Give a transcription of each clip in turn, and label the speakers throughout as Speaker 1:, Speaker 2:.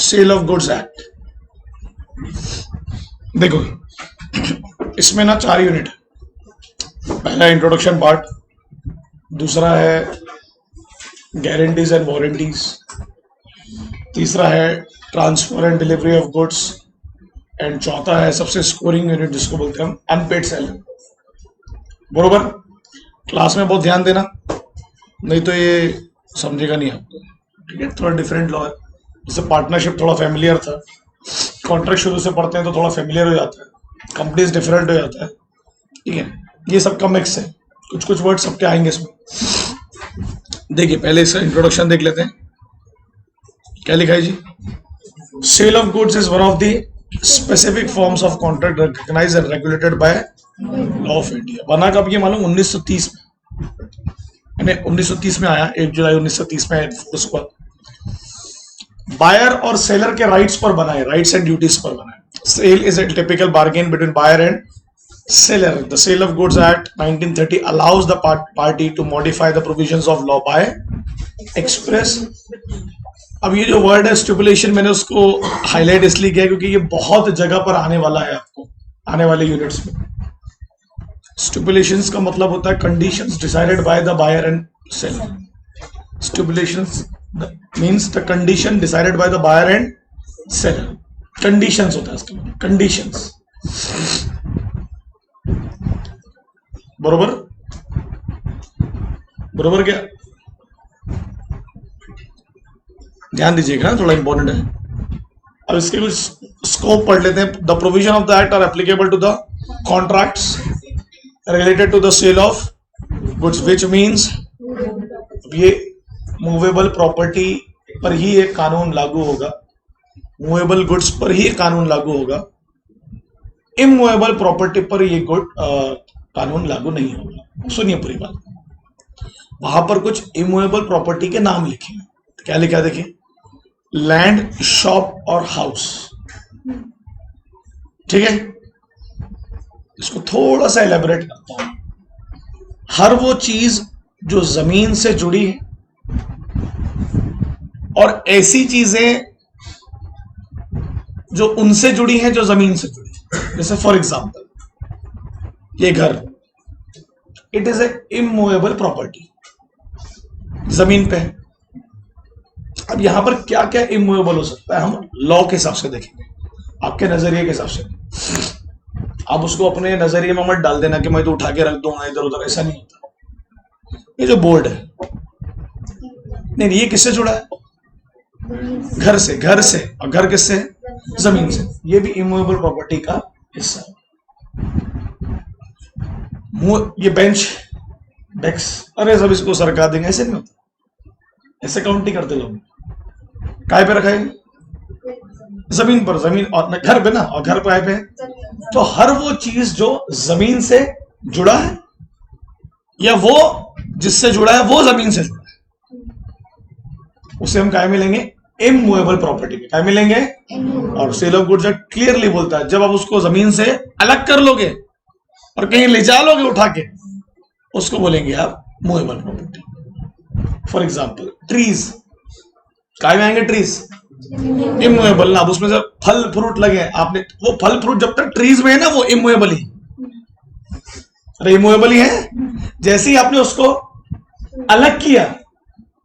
Speaker 1: Cell of goods act. देखो इसमें ना 4 यूनिट है। पहला इंट्रोडक्शन पार्ट, दूसरा है गारंटीज एंड वारंटीज, तीसरा है transfer and delivery of goods, and चौथा है सबसे स्कोरिंग यूनिट जिसको बोलते हैं हम अनपेड सेलिंग। बरोबर, क्लास में बहुत ध्यान देना, नहीं तो ये समझेगा नहीं आपको। ठीक है, थोड़ा डिफरेंट लॉ है। जैसे पार्टनरशिप थोड़ा फेमिलियर था, कॉन्ट्रैक्ट शुरू से पढ़ते हैं तो थोड़ा फेमिलियर हो जाता है, कंपनीज डिफरेंट हो जाता है। ठीक है, ये सबका मिक्स है, कुछ कुछ वर्ड सबके आएंगे इसमें। देखिए पहले इसका इंट्रोडक्शन देख लेते हैं। क्या लिखा है ji? Sale of goods is one of the specific forms of contract recognised and regulated by law of India. बना कब ये मालूम? 1930 में, 1930 में आया, 1 जुलाई 1930 में उसको बायर और सेलर के राइट्स पर बना है, राइट्स एंड ड्यूटीज पर बना है। Sale is a typical bargain between buyer and seller. The Sale of Goods Act 1930 allows the party to modify the provisions of law by express. अब ये जो वर्ड है स्टिपुलेशन, मैंने उसको हाईलाइट इसलिए किया क्योंकि ये बहुत जगह पर आने वाला है आपको आने वाले यूनिट्स में। स्टिपुलेशंस का मतलब होता है conditions decided by the buyer and seller. Stipulations means the condition decided by the buyer and seller. Conditions होता है इसका मतलब, कंडीशंस। बरोबर, बरोबर क्या? ध्यान दीजिएगा, थोड़ा इंपॉर्टेंट है। अब इसके कुछ स्कोप पढ़ लेते हैं। The provision of the act are applicable to the contracts related to the sale of goods, which means ये मूवेबल प्रॉपर्टी पर ही एक कानून लागू होगा, मूवेबल गुड्स पर ही कानून लागू होगा, इमूवेबल प्रॉपर्टी पर ये कानून लागू नहीं होगा। सुनिए पूरी बात। वहां पर कुछ इमूवेबल प्रॉपर्टी के नाम लिखे हैं। क्या लिखा है देखिए? लैंड, शॉप और हाउस। ठीक है, इसको थोड़ा सा एलेबोरेट करता हूं। हर वो चीज जो जमीन से जुड़ी है और ऐसी चीजें जो उनसे जुड़ी हैं जो जमीन से जुड़ी है। जैसे फॉर एग्जांपल ये घर, it is a immovable property, जमीन पे है। अब यहां पर क्या क्या इमूवेबल हो सकता है हम लॉ के हिसाब से देखेंगे, आपके नजरिए के हिसाब से। आप उसको अपने नजरिए में मत डाल देना कि मैं तो उठा के रख दूंगा इधर उधर, ऐसा नहीं होता। ये जो बोर्ड है, नहीं ये किससे जुड़ा है? घर से, घर से। और घर किससे? जमीन से। ये भी इमूवेबल प्रॉपर्टी का हिस्सा है। ये बेंच, डेस्क, अरे सब इसको सरका देंगे, ऐसे नहीं होता, ऐसे काउंट नहीं करते लोग। काय पे रखा है? जमीन पर, जमीन और घर पे ना, और घर पे पे। तो हर वो चीज जो जमीन से जुड़ा है या वो जिससे जुड़ा है वो जमीन से जुड़ा है, उसे हम काय मिलेंगे? इमूवेबल प्रॉपर्टी में। काय मिलेंगे? और sale of goods act clearly बोलता है जब आप उसको जमीन से अलग कर लोगे और कहीं ले जा लोगे उठा के, उसको बोलेंगे आप movable property. For example trees, काय में आएंगे? ट्रीज इमूवेबल ना। अब उसमें जब फल फ्रूट लगे, आपने वो फल फ्रूट जब तक ट्रीज में है ना वो इमूवेबल ही, अरे इमूवेबल ही है। जैसे ही आपने उसको अलग किया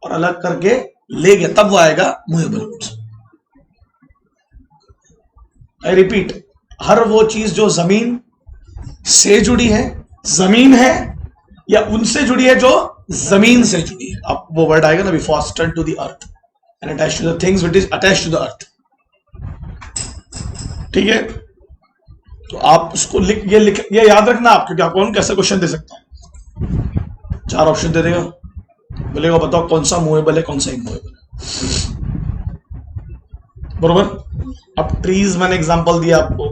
Speaker 1: और अलग करके ले गया, तब वो आएगा मूवेबल गुड्स। आई रिपीट, हर वो चीज जो जमीन से जुड़ी है, जमीन है या उनसे जुड़ी है जो जमीन से जुड़ी है। अब वो वर्ड आएगा ना, be fasted to the earth and attached to the things which is attached to the earth. ठीक है, तो आप उसको ये याद रखना आप, क्योंकि आपको कौन कैसा क्वेश्चन दे सकता है। 4 ऑप्शन दे देगा, बोलेगा बताओ कौन सा मूवेबल है कौन सा इमूवेबल है। बरोबर। अब ट्रीज मैंने एग्जांपल दिया आपको।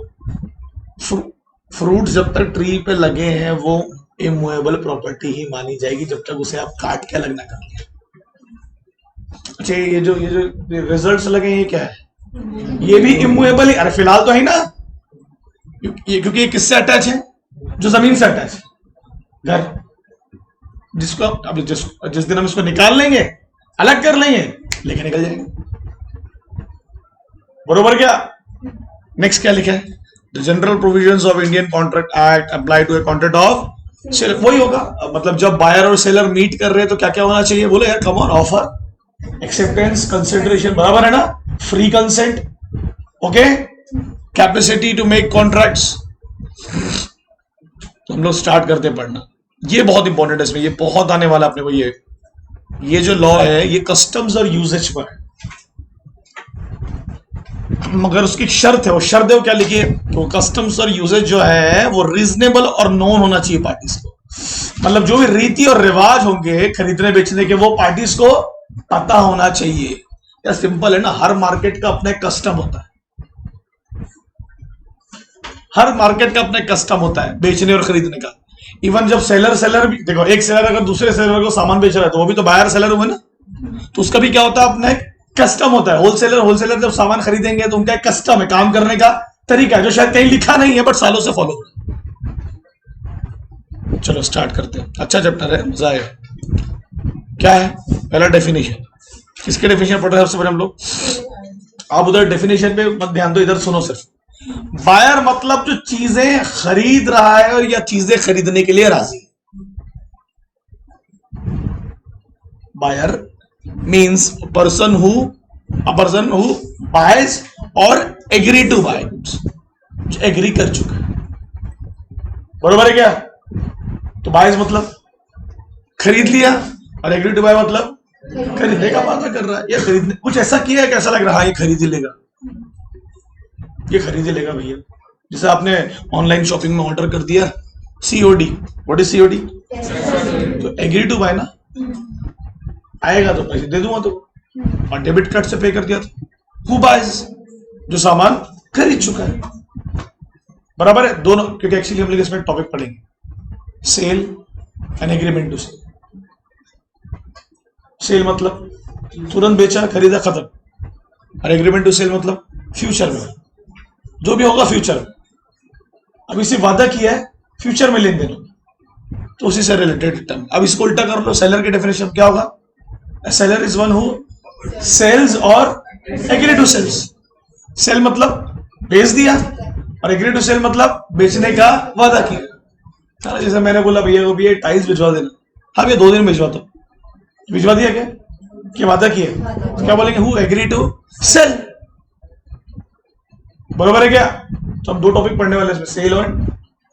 Speaker 1: फ्रूट जब तक ट्री पे लगे हैं वो इमूवेबल प्रॉपर्टी ही मानी जाएगी जब तक उसे आप काट के अलग ना कर लें। अच्छा ये जो रिजल्ट्स लगे ये क्या है? ये भी इमूवेबल ही, अरे फिलहाल तो है ना, क्योंकि ये किससे अटैच है? जो जमीन से अटैच है, घर। जिसको अब जिस दिन हम इसको निकाल लेंगे, अलग कर लेंगे, लेके निकल जाएंगे। बरोबर क्या? नेक्स्ट क्या लिखा है? The general provisions of Indian contract act apply to a contract of seller. वही होगा, मतलब जब बायर और सेलर मीट कर रहे हैं तो क्या क्या होना चाहिए? बोले यार come on, offer, acceptance, consideration, बराबर है ना, free consent, okay, capacity to make contracts. तो हम लोग स्टार्ट करते हैं पढ़ना। ये बहुत इंपॉर्टेंट है, इसमें ये बहुत आने वाला अपने को। ये जो लॉ है ये कस्टम्स और यूजेज पर है, मगर उसकी शर्त है, वो शर्त है वो क्या लिखी है? तो कस्टम्स और यूजेज जो है वो रीजनेबल और नोन होना चाहिए पार्टीज को। मतलब जो भी रीति और रिवाज होंगे खरीदने बेचने के, वो पार्टीज को पता होना चाहिए। या सिंपल है ना, हर मार्केट का अपना एक कस्टम होता है, हर मार्केट का अपना एक कस्टम होता है बेचने और खरीदने का। इवन जब सेलर भी देखो, एक सेलर अगर दूसरे सेलर को सामान बेच रहा है तो वो भी तो बायर सेलर हुए ना, तो उसका भी क्या होता है? अपना एक कस्टम होता है। होलसेलर जब सामान खरीदेंगे तो उनका एक कस्टम है, काम करने का तरीका है, जो शायद कहीं लिखा नहीं है बट सालों से फॉलो हो रहा है। चलो स्टार्ट करते हैं, अच्छा चैप्टर है, मजा आएगा। क्या है? पहला डेफिनेशन। किसके डेफिनेशन पढ़ रहे हैं सबसे पहले हम लोग? आप उधर डेफिनेशन पे मत ध्यान दो, इधर सुनो सिर्फ। बायर मतलब जो चीजें खरीद रहा है और या चीजें खरीदने के लिए राजी है। Buyer means person who buys और एग्री टू बाय, जो एग्री कर चुका है, बरोबर है क्या? तो बायज मतलब खरीद लिया और एग्री टू बाय मतलब खरीदने का वादा कर रहा है, या खरीदने कुछ ऐसा किया है कि ऐसा लग रहा है ये खरीद ही लेगा, ये खरीद ही लेगा भैया। जैसे आपने ऑनलाइन शॉपिंग में ऑर्डर कर दिया COD, व्हाट इज COD? तो एग्री टू बाय ना, आएगा तो पैसे दे दूंगा तो, और डेबिट कार्ड से पे कर दिया तो हु बायज? जो सामान खरीद चुका है, बराबर है दोनों। क्योंकि एक्चुअली हम लोग इसमें टॉपिक पढ़ेंगे, sale and agreement to sale. Sale मतलब तुरंत बेचा, खरीदा, खत्म, और एग्रीमेंट टू सेल मतलब फ्यूचर में, जो भी होगा फ्यूचर में। अभी सिर्फ वादा किया है, फ्यूचर में लेन देन होगा, तो उसी से रिलेटेड टर्म। अब इसको उल्टा कर लो, सेलर की डेफिनेशन क्या होगा? Seller is one who sells और एग्री टू सेल्स। सेल मतलब बेच दिया और एग्री टू सेल मतलब बेचने का वादा किया। जैसे मैंने बोला भैया को भी टाइल्स भिजवा देना, हाँ भैया 2 दिन भिजवा दो, भिजवा दिया क्या वादा किया? तो क्या बोलेंगे? हु एग्री टू सेल, बरोबर है क्या? तो हम 2 टॉपिक पढ़ने वाले इसमें, सेल और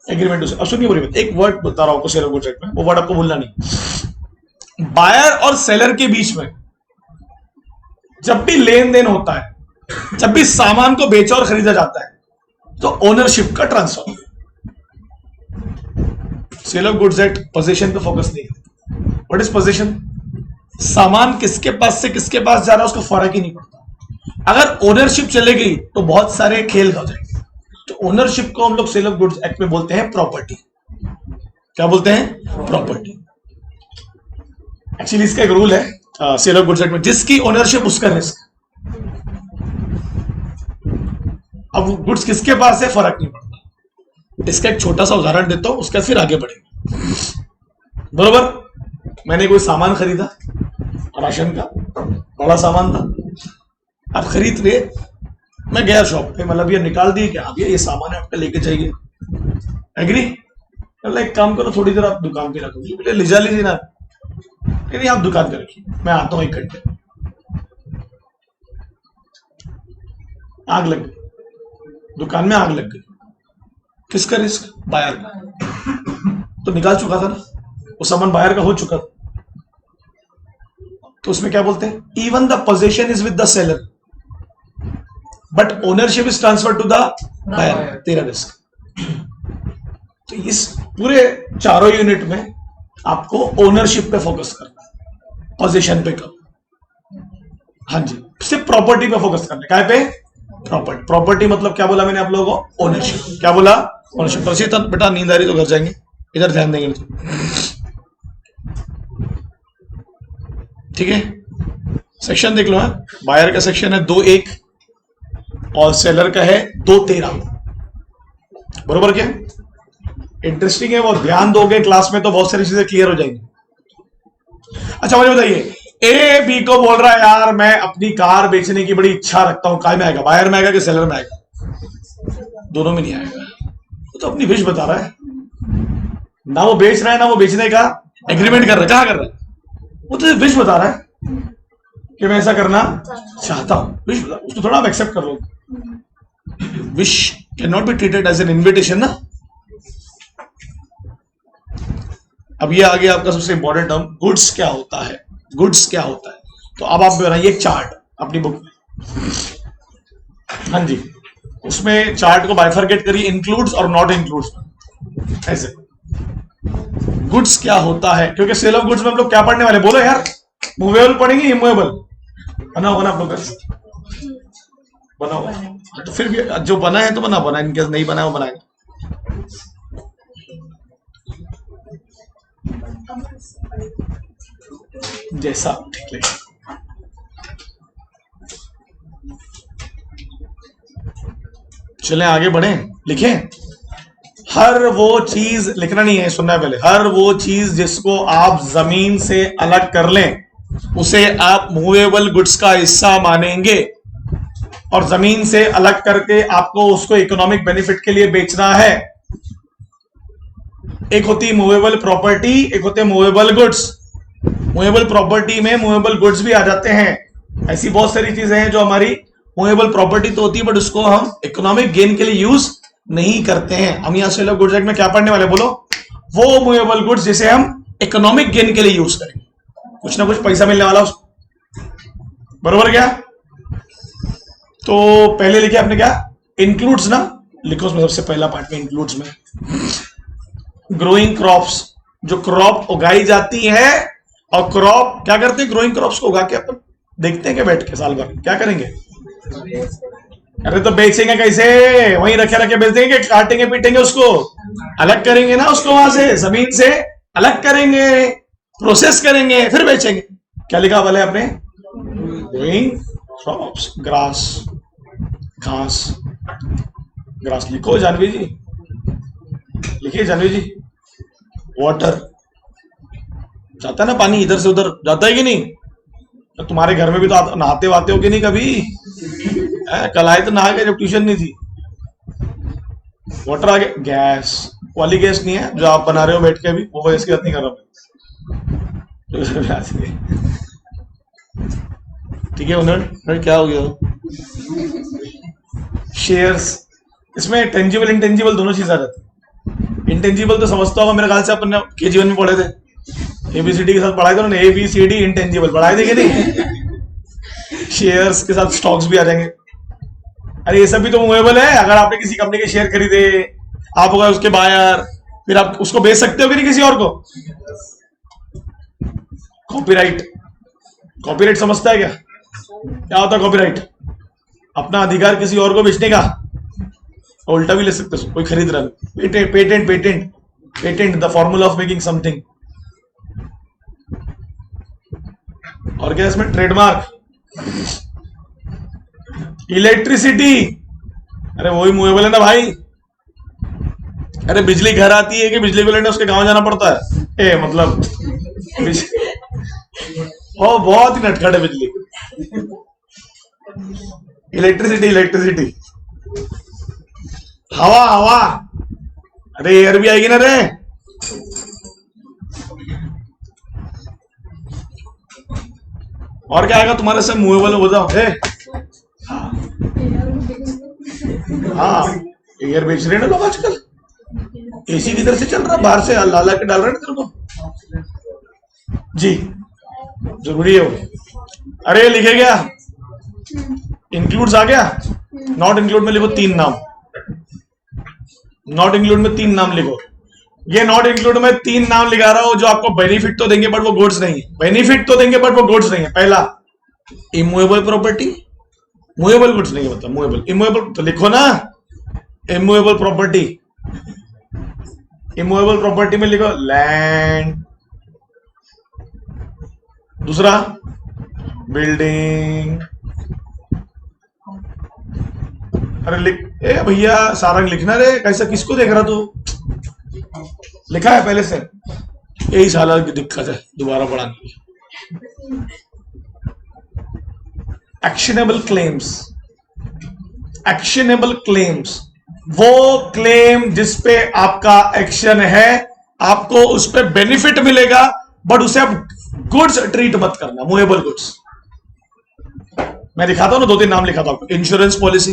Speaker 1: एग्रीमेंट टू सेल। अब सुनिए पूरी बात, एक वर्ड बता रहा हूं आपको सेलर कॉन्ट्रैक्ट में, वो वर्ड आपको भूलना नहीं। बायर और सेलर के बीच में जब भी लेन देन होता है, जब भी सामान को बेचा और खरीदा जाता है, तो ओनरशिप का transfer. Sale of goods act position पे फोकस नहीं है। What is position? सामान किसके पास से किसके पास जा रहा है उसको फर्क ही नहीं पड़ता। अगर ओनरशिप चले गई तो बहुत सारे खेल हो जाएंगे। तो ओनरशिप को हम लोग सेल ऑफ गुड्स एक्ट में बोलते हैं प्रॉपर्टी। क्या बोलते हैं? प्रॉपर्टी। एक्चुअली इसका एक रूल है सेल ऑफ गुड्स एक्ट में, जिसकी ओनरशिप उसका रिस्क। अब गुड्स किसके पास है फर्क नहीं पड़ता। इसका एक छोटा सा उदाहरण देता हूं, उसके बाद फिर आगे बढ़ेंगे। बरोबर, मैंने कोई सामान खरीदा, राशन का बड़ा सामान था, आप खरीद रहे, मैं गया शॉप पे, मतलब ये निकाल दिए क्या? अब ये सामान है आपका, लेके जाइए, एग्री? एक काम करो, थोड़ी देर आप दुकान पे रखो, ले जा लीजिए ना, नहीं आप दुकान पे रखिए, मैं आता हूं 1 घंटे। आग लग गई, दुकान में आग लग गई, किसका रिस्क? बायर का। तो निकाल चुका था ना वो सामान, बायर का हो चुका था। तो उसमें क्या बोलते हैं? Even the position is with the seller but ownership is transfer to the buyer, तेरा रिस्क। तो इस पूरे चारों यूनिट में आपको ओनरशिप पे फोकस करना है, पोजीशन पे कम। हाँ जी, सिर्फ प्रॉपर्टी पे फोकस करना है। क्या पे? प्रॉपर्टी। प्रॉपर्टी मतलब क्या बोला मैंने आप लोगों को? ओनरशिप। क्या बोला? ओनरशिप। तो इसी बेटा नींद आ रही तो घर जाएंगे, इधर ध्यान देंगे तो। ठीक है, सेक्शन देख लो। हाँ, बायर का सेक्शन है 2(1) और सेलर का है 2(13). बरोबर क्या? इंटरेस्टिंग है, वो ध्यान दोगे क्लास में तो बहुत सारी चीजें क्लियर हो जाएंगी। अच्छा मुझे बताइए, ए बी को बोल रहा है यार मैं अपनी कार बेचने की बड़ी इच्छा रखता हूं, काय में आएगा, बायर में आएगा कि सेलर में आएगा? दोनों में नहीं आएगा। वो तो अपनी विश बता रहा है, ना वो बेच रहा है ना वो बेचने का एग्रीमेंट कर रहा है। क्या कर रहा है? वो तो विश बता रहा है कि मैं ऐसा करना चाहता हूं। विश बता, उसको थोड़ा आप एक्सेप्ट कर लो। Wish can not be treated as an invitation ना। अब ये आगे आपका सबसे इंपॉर्टेंट टर्म गुड्स क्या होता है। गुड्स क्या होता है, तो अब आप बनाइए एक चार्ट अपनी बुक में। हाँ जी, उसमें चार्ट को बाइफरकेट करिए, इंक्लूड्स और नॉट इंक्लूड्स ऐसे। गुड्स क्या होता है, क्योंकि सेल ऑफ गुड्स में हम लोग क्या पढ़ने वाले, बोलो यार। मूवेबल पढ़ेंगे, इमूवेबल बना होगा ना आप लोग? बना होगा तो फिर भी जो बना है तो बना, इनके नहीं बना है वो बनाएगा। जैसा ठीक है। चलें आगे बढ़े, लिखें। हर वो चीज, लिखना नहीं है, सुनना है पहले। हर वो चीज जिसको आप जमीन से अलग कर लें उसे आप मूवेबल गुड्स का हिस्सा मानेंगे, और जमीन से अलग करके आपको उसको इकोनॉमिक बेनिफिट के लिए बेचना है। एक होती मूवेबल प्रॉपर्टी, एक होते मूवेबल गुड्स। मूवेबल प्रॉपर्टी में मूवेबल गुड्स भी आ जाते हैं। ऐसी बहुत सारी चीजें हैं जो हमारी मूवेबल प्रॉपर्टी तो होती है, बट उसको हम इकोनॉमिक गेन के लिए यूज नहीं करते हैं। हम यहां सेल ऑफ गुड्स एक्ट में क्या पढ़ने वाले, बोलो? वो मूवेबल गुड्स जिसे हम इकोनॉमिक गेन के लिए यूज करेंगे, कुछ ना कुछ पैसा मिलने वाला उसको, बरोबर क्या? तो पहले लिखे आपने क्या, इंक्लूड्स ना, लिखो उसमें सबसे पहला पार्ट में इंक्लूड्स में ग्रोइंग क्रॉप्स, जो क्रॉप उगाई जाती है। और क्रॉप क्या करते हैं, ग्रोइंग क्रॉप्स को उगा के अपन देखते हैं कि बैठ के साल भर क्या करेंगे। अरे तो बेचेंगे कैसे, वहीं रखे रखे बेच देंगे, काटेंगे पीटेंगे उसको, अलग करेंगे ना उसको, वहां से जमीन से अलग करेंगे, प्रोसेस करेंगे, फिर बेचेंगे। क्या लिखा वाले आपने, ग्रोइंग क्रॉप्स, ग्रास, घास, ग्रास लिखो जानवी जी, लिखिए जानवी जी। वाटर, जाता है ना पानी इधर से उधर, जाता है कि नहीं? तो तुम्हारे घर में भी तो नहाते वाते हो कि नहीं कभी? कल आए तो नहा गए जब ट्यूशन नहीं थी। वाटर आ गया। गैस वाली गैस नहीं है जो आप बना रहे हो बैठ के, अभी वो गैस की बात नहीं कर रहा मैं। ठीक है उन्होंने, क्या हो गया? शेयर्स, इसमें टेंजिबल इंटेंजिबल दोनों चीज आ जाती है। इंटेंजिबल तो समझता होगा मेरे ख्याल से, अपन ने केजी 1 में पढ़े थे, एबीसीडी के साथ पढ़ाए थे उन्होंने, एबीसीडी इंटेंजिबल पढ़ाए थे कि नहीं? शेयर्स के साथ स्टॉक्स भी आ जाएंगे। अरे ये सब भी तो मूवेबल है। अगर आपने किसी कंपनी के शेयर खरीदे, आप होगा उसके बायर, फिर आप उसको बेच सकते हो कि नहीं किसी और को? कॉपीराइट, कॉपीराइट समझता है क्या? क्या होता है कॉपीराइट? अपना अधिकार किसी और को बेचने का। उल्टा भी ले सकते हो, कोई खरीद रहा है। Patent, patent, patent, patent the formula of making something. और क्या इसमें, ट्रेडमार्क, इलेक्ट्रिसिटी, अरे वही मूवेबल है ना भाई। अरे बिजली घर आती है कि बिजली को लेने उसके गांव जाना पड़ता है? मतलब ओ बहुत ही नटखट है बिजली। इलेक्ट्रिसिटी, इलेक्ट्रिसिटी, हवा, हवा, अरे एयर भी आएगी ना रे। और क्या आएगा तुम्हारे से मूवेबल, हो जाओ। हाँ, एयर बेच रहे हैं ना लोग आजकल। एसी किधर से चल रहा, बाहर से ला के डाल रहे हैं तेरे को जी, जरूरी है वो। अरे लिखे गया, इंक्लूड्स आ गया। नॉट इंक्लूड में लिखो 3 नाम, नॉट इंक्लूड में 3 नाम लिखो। ये नॉट इंक्लूड में 3 नाम लिखा रहा हो जो आपको बेनिफिट तो देंगे बट वो गुड्स नहीं है। बेनिफिट तो देंगे बट वो गुड्स नहीं है। पहला, इमूवेबल प्रॉपर्टी, मूवेबल गुड्स नहीं है, मतलब मूवेबल। इमूवेबल तो लिखो ना, इमूवेबल प्रॉपर्टी। इमूवेबल प्रॉपर्टी में लिखो लैंड। दूसरा, बिल्डिंग। अरे लिख, ए भैया सारंग लिखना रे, कैसा किसको देख रहा तू? लिखा है पहले से, यही साला की दिक्कत है दोबारा पढ़ाने की। Actionable claims. एक्शनेबल क्लेम्स वो क्लेम जिसपे आपका एक्शन है, आपको उस पे बेनिफिट मिलेगा, बट उसे आप गुड्स ट्रीट मत करना, मूवेबल गुड्स। मैं दिखाता हूं ना, 2-3 नाम लिखाता हूं। इंश्योरेंस पॉलिसी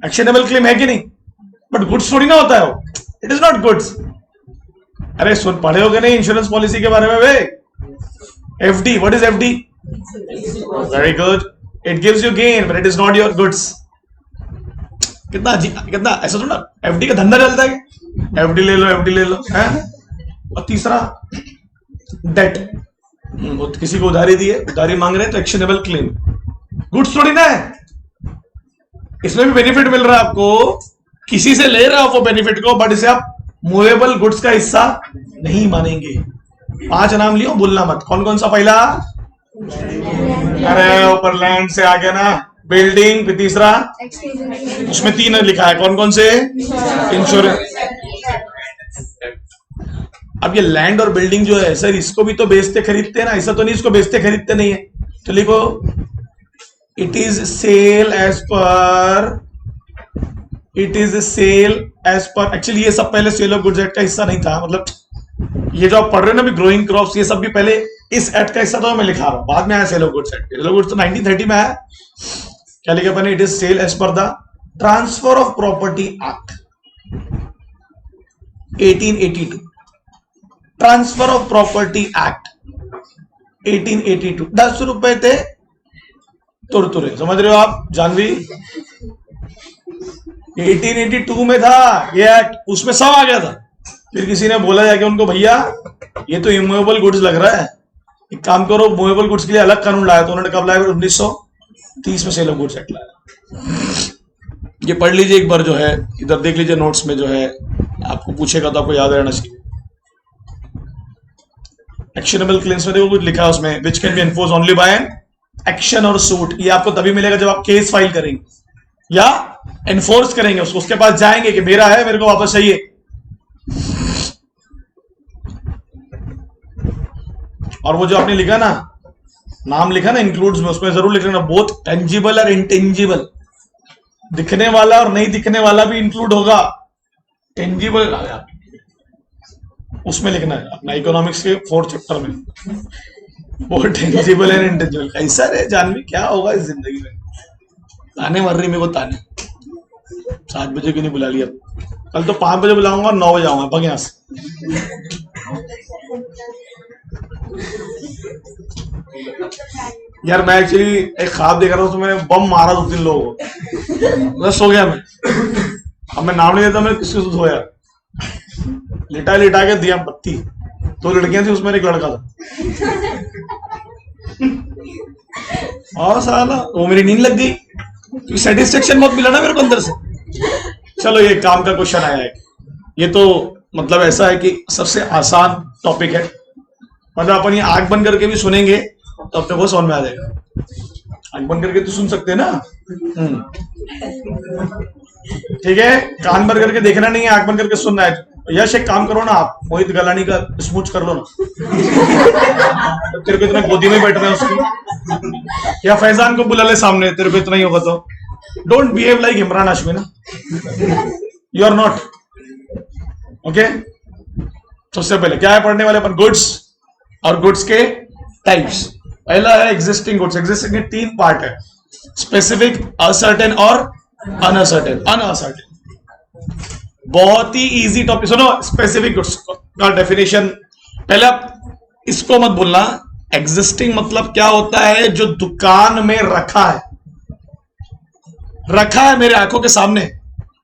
Speaker 1: एक्शनेबल क्लेम है कि नहीं, बट गुड्स थोड़ी ना होता है वो, इट इज नॉट गुड्स। अरे सुन, पढ़े हो कि नहीं इंश्योरेंस पॉलिसी के बारे में वे? FD, what is FD? Very good, it gives you gain but it is not your goods. कितना ऐसा थोड़ा एफडी का धंधा चलता है, एफडी ले लो, एफडी ले लो है? और तीसरा डेट, किसी को उधारी दी है, उधारी मांग रहे हैं, तो एक्शनेबल क्लेम, गुड्स थोड़ी ना है, इसमें भी बेनिफिट मिल रहा है आपको, किसी से ले रहा हो वो बेनिफिट को, बट इसे आप मूवेबल गुड्स का हिस्सा नहीं मानेंगे। 5 नाम लियो, भूलना मत। कौन कौन सा? पहला, अरे ऊपर लैंड से आ गया ना, बिल्डिंग, फिर तीसरा, उसमें 3 लिखा है, कौन कौन से? इंश्योरेंस। अब ये लैंड और बिल्डिंग जो है सर, इसको भी तो बेचते खरीदते हैं ना, ऐसा तो नहीं इसको बेचते खरीदते नहीं है, तो लिखो it is sale as per, it is sale as per. Actually ये सब पहले सेल ऑफ गुड्स एक्ट का हिस्सा नहीं था, मतलब ये जो आप पढ़ रहे हो ना भी, ग्रोइंग क्रॉप्स, ये सब भी पहले इस एक्ट का हिस्सा था, मैं लिखा रहा हूं, बाद में आया sale of goods act. Sale of goods तो 1930 में आया। क्या लिखा अपने? It is sale as per the transfer of property act 1882, transfer of property act 1882। 10 रुपए थे तुरतुरे, समझ रहे हो आप जानवी? 1882 में था ये एक्ट, उसमें सब आ गया था। फिर किसी ने बोला जाके उनको, भैया ये तो इमूवेबल गुड्स लग रहा है, एक काम करो, मूवेबल गुड्स के लिए अलग कानून लाया। तो उन्होंने कब लाया? 1930 में सेल ऑफ गुड्स एक्ट लाया। ये पढ़ लीजिए एक बार, जो है इधर देख लीजिए नोट्स में, जो है आपको पूछेगा तो आपको याद रहना चाहिए। एक्शनेबल क्लेम्स में देखो कुछ लिखा है उसमें, which can be enforce only by an action और सूट। ये आपको तभी मिलेगा जब आप केस फाइल करेंगे या एनफोर्स करेंगे उसको, उसके पास जाएंगे कि मेरा है, मेरे को वापस चाहिए। और वो जो आपने लिखा ना, नाम लिखा ना इंक्लूड्स में, उसमें जरूर लिख लेना बोथ टेंजिबल और इंटेंजिबल। दिखने वाला और नहीं दिखने वाला भी इंक्लूड होगा। टेंजिबल उसमें लिखना है अपना इकोनॉमिक्स के 4th चैप्टर में, वो टेंजिबल एंड इंटेंजिबल। कैसा रे जानवी, क्या होगा इस जिंदगी में? ताने मर रही मेरे को, ताने। 7 बजे क्यों नहीं बुला लिया? कल तो 5 बजे बुलाऊंगा और 9 बजे आऊंगा, भाग यहां से। यार मैं एक्चुअली एक ख्वाब देख रहा हूँ, तो मैंने बम मारा 2-3 लोगों को, बस सो गया मैं। अब मैं नाम नहीं देता, मैं किसके साथ सोया, लिटा के दिया बत्ती। 2 लड़कियां थी, उसमें एक लड़का था। और साला वो मेरी नींद लग गई, क्योंकि सेटिस्फेक्शन बहुत मिला ना मेरे को अंदर से। चलो ये काम का क्वेश्चन आया है, ये तो मतलब ऐसा है कि सबसे आसान टॉपिक है, मतलब अपन ये आंख बंद करके भी सुनेंगे तो अपने को समझ में आ जाएगा। आंख बंद करके तो सुन सकते हैं ना, ठीक है? कान बंद करके देखना नहीं है, आंख बंद करके सुनना है। यश एक काम करो ना, आप मोहित गलानी का स्मूच कर लो ना, तो तेरे को इतना गोदी में बैठना है उसकी, या फैजान को बुला ले सामने, तेरे को इतना ही होगा तो। Don't behave like Imran Hashmi ना, यू आर नॉट, ओके? सबसे पहले क्या है पढ़ने वाले अपन? गुड्स और गुड्स के टाइप्स। पहला है एग्जिस्टिंग गुड्स। एग्जिस्टिंग के 3 पार्ट है, स्पेसिफिक, असर्टेन और अनअसर्टेन। अनअसर्टेन बहुत ही इजी टॉपिक। सुनो, स्पेसिफिक गुड्स का डेफिनेशन पहले आप इसको मत भूलना। एग्जिस्टिंग मतलब क्या होता है? जो दुकान में रखा है, रखा है मेरे आंखों के सामने,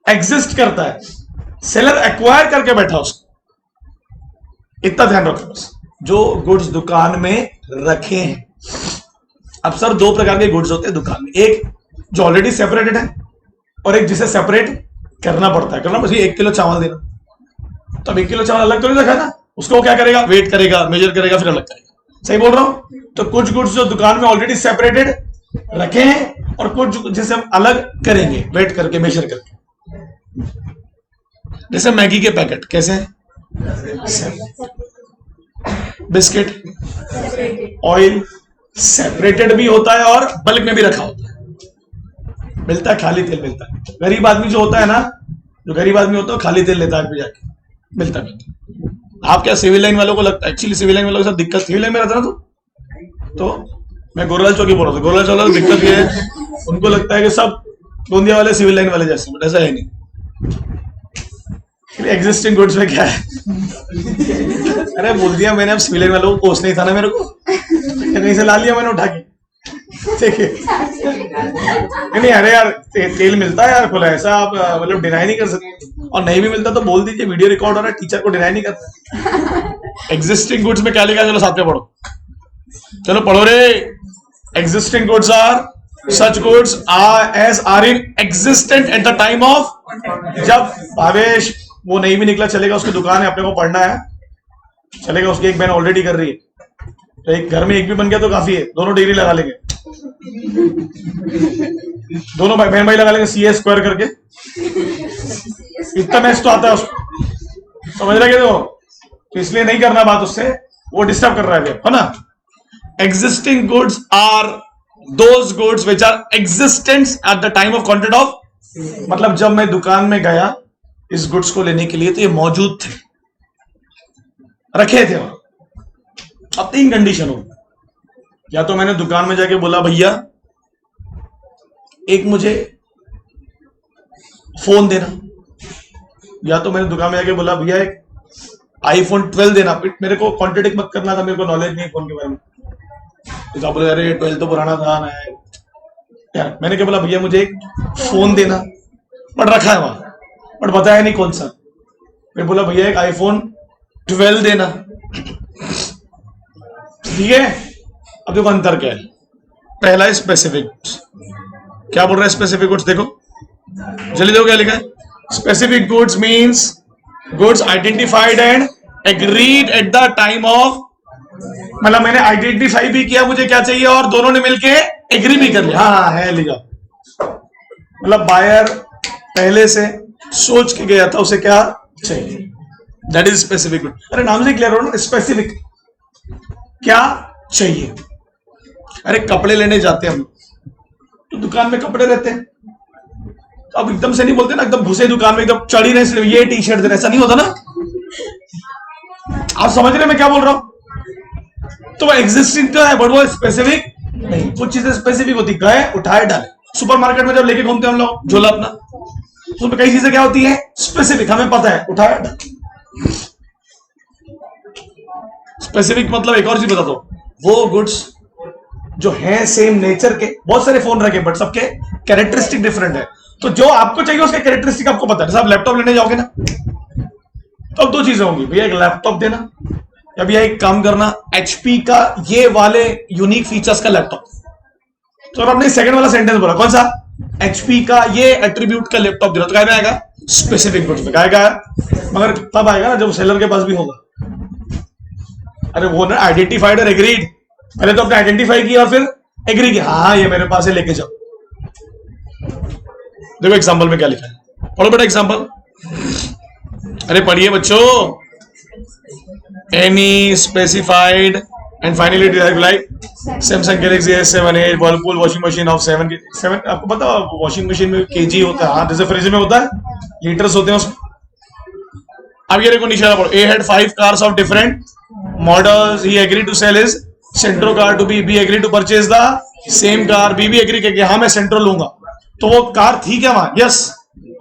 Speaker 1: एग्जिस्ट करता है, सेलर एक्वायर करके बैठा उसको, इतना ध्यान रखो बस। जो गुड्स दुकान में रखे हैं। अब सर 2 प्रकार के गुड्स होते हैं दुकान में, एक जो ऑलरेडी सेपरेटेड है और एक जिसे सेपरेट करना पड़ता है। करना बस 1 किलो चावल देना, तो अब 1 किलो चावल अलग तो नहीं रखा ना, उसको क्या करेगा? वेट करेगा, मेजर करेगा, फिर अलग करेगा। सही बोल रहा हूं? तो कुछ गुड्स जो दुकान में ऑलरेडी सेपरेटेड रखे हैं और कुछ जिसे हम अलग करेंगे वेट करके, मेजर करके। जैसे मैगी के पैकेट कैसे? बिस्किट, ऑयल सेपरेटेड भी होता है और बल्क में भी रखा होता है। मिलता है, खाली तेल मिलता है। गरीब आदमी जो होता है ना, जो गरीब आदमी होता है खाली तेल लेता है जाके, मिलता है। आप क्या सिविल लाइन वालों को लगता है, एक्चुअली सिविल लाइन वालों के साथ दिक्कत, सिविल लाइन में रहता ना तो मैं गोरलाल चौकी बोल रहा था, गोरलाल चौकी दिक्कत ये है, उनको लगता है कि सब गोंदिया वाले सिविल लाइन वाले जैसे, बट ऐसा है नहीं। एग्जिस्टिंग गुड्स में क्या है? अरे बोल दिया मैंने, अब सिविल लाइन वालों को कोस नहीं था ना मेरे को, कहीं से ला लिया मैंने उठा के। नहीं अरे यार तेल मिलता है यार खुला, ऐसा आप मतलब डिनाई नहीं कर सकते, और नहीं भी मिलता तो बोल दीजिए, वीडियो रिकॉर्ड हो रहा है, टीचर को डिनाई नहीं करता। एग्जिस्टिंग गुड्स में क्या लिखा है, चलो साथ में पढ़ो, चलो पढ़ो रे। Existing goods are such goods are in existent at the time of, जब भावेश वो नहीं भी निकला चलेगा, उसकी दुकान है, अपने को पढ़ना है, चलेगा, उसकी एक बहन ऑलरेडी कर रही है, तो एक घर में एक भी बन गया तो काफी है, दोनों डिग्री लगा लेंगे, दोनों बहन भाई लगा लेंगे CA स्क्वायर करके, इतना मैच तो आता है उसको, समझ रहे तो इसलिए नहीं करना बात उससे, वो डिस्टर्ब कर रहा है ना। Existing goods are those goods which are existent at the time of content of, मतलब जब मैं दुकान में गया इस गुड्स को लेने के लिए तो ये मौजूद थे, रखे थे वहां। अब 3 कंडीशन हो, या तो मैंने दुकान में जाके बोला भैया एक मुझे फोन देना, या तो मैंने दुकान में जाके बोला भैया एक iPhone 12 देना। मेरे को कॉन्ट्रडिक्ट मत करना था, मेरे को नॉलेज नहीं फोन के बारे में, तो बोले अरे 12 तो पुराना था ना यार। मैंने क्या बोला भैया मुझे एक फोन देना, बट रखा है वहां, बट बताया नहीं कौन सा। मैं बोला भैया एक iPhone 12 देना, ठीक है। अब देखो अंतर क्या है, पहला है स्पेसिफिक गुड्स, क्या बोल रहा है स्पेसिफिक गुड्स, देखो जल्दी देखो क्या लिखा है। Specific goods means goods identified and agreed at the time of, मतलब मैंने आइडेंटिफाई भी किया मुझे क्या चाहिए और दोनों ने मिलके एग्री भी कर लिया, हाँ है लिखा, मतलब बायर पहले से सोच के गया था उसे क्या चाहिए, दैट इज स्पेसिफिक गुड। अरे नाम से क्लियर हो ना, स्पेसिफिक क्या चाहिए। अरे कपड़े लेने जाते हैं हम तो दुकान में कपड़े रहते हैं, तो अब एकदम से नहीं बोलते ना, एकदम घुसे दुकान में एकदम चढ़ी रहे ये टी शर्ट दे रहे, ऐसा नहीं होता ना। आप समझ रहे मैं क्या बोल रहा हूं, तो वो एग्जिस्टिंग तो है बट वो स्पेसिफिक नहीं। कुछ चीजें स्पेसिफिक होती, गए उठाए डाले। सुपरमार्केट में जब लेके घूमते हैं हम लोग झोला अपना, तो उसमें कई चीजें क्या होती है स्पेसिफिक, हमें पता है, उठाया डाले। स्पेसिफिक मतलब एक और चीज बता दो, वो गुड्स जो है सेम नेचर के, बहुत सारे फोन रखे बट सबके कैरेक्टरिस्टिक डिफरेंट है, तो जो आपको चाहिए उसके कैरेक्टरिस्टिक आपको पता है। जैसे आप लैपटॉप लेने जाओगे ना, तो अब 2 चीजें होंगी, भैया एक लैपटॉप देना या भैया एक काम करना HP का ये वाले यूनिक फीचर्स का लैपटॉप। तो आपने सेकंड वाला सेंटेंस बोला कौन सा, HP का ये एट्रीब्यूट का लैपटॉप दे रहा, तो क्या में आएगा स्पेसिफिक गुड्स में, क्या आएगा, मगर तब आएगा ना जब सेलर के पास भी होगा। अरे वो ना आइडेंटिफाइड और एग्रीड, पहले तो आपने आइडेंटिफाई किया और फिर एग्री किया, हाँ ये मेरे पास है लेके जाओ। देखो एग्जांपल में क्या लिखा है, पढ़ो बेटा एग्जांपल, अरे पढ़िए बच्चों। Any specified and finally derived like Samsung Galaxy S7 8, Whirlpool washing machine of 7, आपको पता वॉशिंग मशीन में केजी होता है, हाँ जैसे फ्रिज में होता है लीटर्स होते हैं उसमें। अब ये देखो नीचे पढ़ो, A had 5 cars of different models, he agreed to sell his Centro car to B agreed to purchase the same car, B भी एग्री करके हाँ मैं सेंट्रो लूंगा, तो वो कार थी क्या वहां, यस,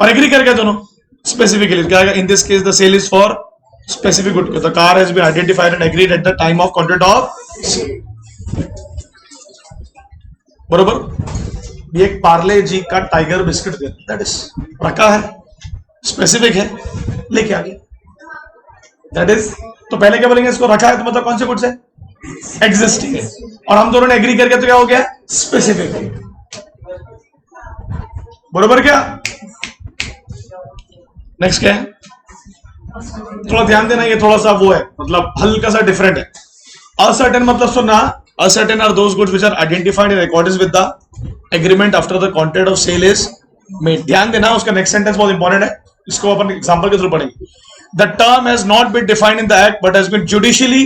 Speaker 1: और एग्री कर गया दोनों स्पेसिफिकली। क्या आएगा, in this case the sale is for specific good, the car has been identified and agreed at the time of contract of, बरोबर। ये एक पार्ले जी का टाइगर बिस्किट दे, दैट इज रखा है, स्पेसिफिक है, लेके आ गया, दैट इज। तो पहले क्या बोलेंगे, इसको रखा है तो मतलब कौन से गुड्स है, एग्जिस्टिंग है, और हम दोनों ने एग्री करके तो क्या हो गया स्पेसिफिक, बरोबर क्या। नेक्स्ट क्या है, थोड़ा ध्यान देना, ये थोड़ा सा वो है, मतलब हल्का सा डिफरेंट है। असर्टेन मतलब सुनना, ascertain are those goods which are identified in according with the agreement after the contract of sale is made. ध्यान देना, उसका नेक्स्ट सेंटेंस बहुत इंपॉर्टेंट है, इसको अपन एग्जांपल के थ्रू पढ़ेंगे। The term has not been defined in the act but has been judicially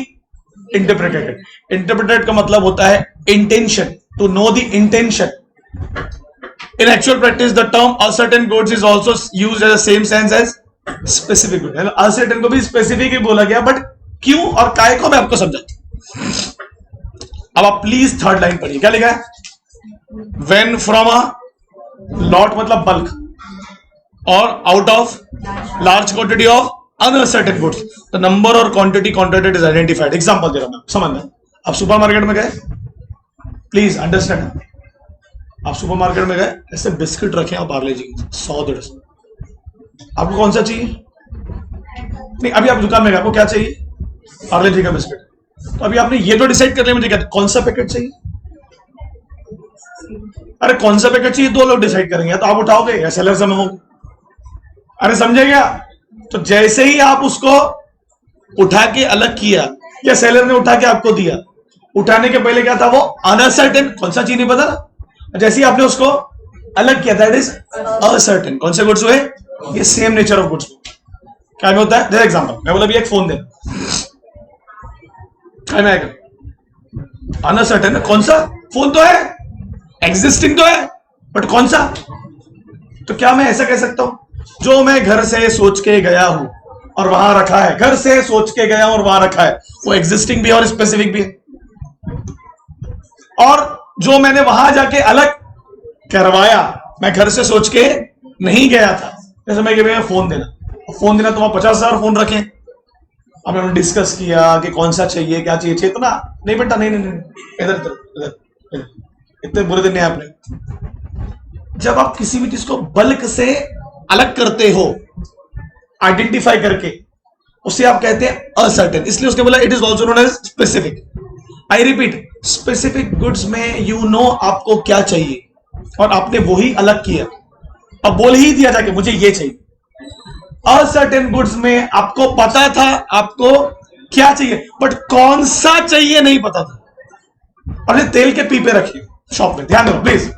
Speaker 1: interpreted. Interpreted का मतलब होता है intention, to know the intention, In actual practice, the term uncertain goods is also used as the same sense as specific goods. Uncertain को भी specific ही बोला गया, but क्यों और काय को मैं आपको समझाता। अब आप प्लीज थर्ड लाइन पढ़िए, क्या लिखा है? When from a lot मतलब बल्क और out of large quantity of uncertain goods, the number or quantity contracted is identified. Example दे रहा हूं मैं, समझना। आप सुपरमार्केट में गए, प्लीज अंडरस्टैंड, आप सुपरमार्केट में गए, ऐसे बिस्किट रखे हैं पार्ले जी 100-150, आपको कौन सा चाहिए? नहीं, अभी आप दुकान में गए, आपको क्या चाहिए? पार्ले जी का बिस्किट। तो अभी आपने ये तो डिसाइड कर लिया मुझे क्या कौन सा पैकेट चाहिए। अरे कौन सा पैकेट चाहिए दो लोग डिसाइड करेंगे, तो आप उठाओगे या सेलर से मंगोगे। अरे समझे क्या? तो जैसे ही आप उसको उठा के अलग किया या सेलर ने उठा के आपको दिया, उठाने के पहले क्या था? वो अनसर्टेन, कौन सा चीज नहीं पता ना। जैसे ही आपने उसको अलग किया, दैट इज असर्टेन। कौन से गुड्स हुए? ये सेम नेचर ऑफ गुड्स क्या में होता है? जैसे एग्जांपल मैं बोला भी एक फोन दे, क्या में आएगा? अनसर्टेन। कौन सा फोन? तो है एग्जिस्टिंग तो है, बट कौन सा? तो क्या मैं ऐसा कह सकता हूं जो मैं घर से सोच के गया हूं और वहां रखा है, घर से सोच के गया हूं और वहां रखा है, वो एग्जिस्टिंग भी है और स्पेसिफिक भी है। और जो मैंने वहां जाके अलग करवाया, मैं घर से सोच के नहीं गया था। जैसे मैं भैया फोन देना, तो वहां 50,000 फोन रखे, अब हमने डिस्कस किया कि कौन सा चाहिए, क्या चाहिए, इतना नहीं बेटा, नहीं, इधर इधर, इतने बुरे दिन नहीं आपने। जब आप किसी भी चीज को बल्क से अलग करते हो, आइडेंटिफाई करके, उसे आप कहते हैं असर्टेन। इसलिए उसने बोला it is also known as specific. I repeat, specific goods में यू नो आपको क्या चाहिए और आपने वही अलग किया, अब बोल ही दिया जाके मुझे ये चाहिए। असर्टेन गुड्स में आपको पता था आपको क्या चाहिए, बट कौन सा चाहिए नहीं पता था। और ये तेल के पीपे रखिए शॉप में, ध्यान दो प्लीज।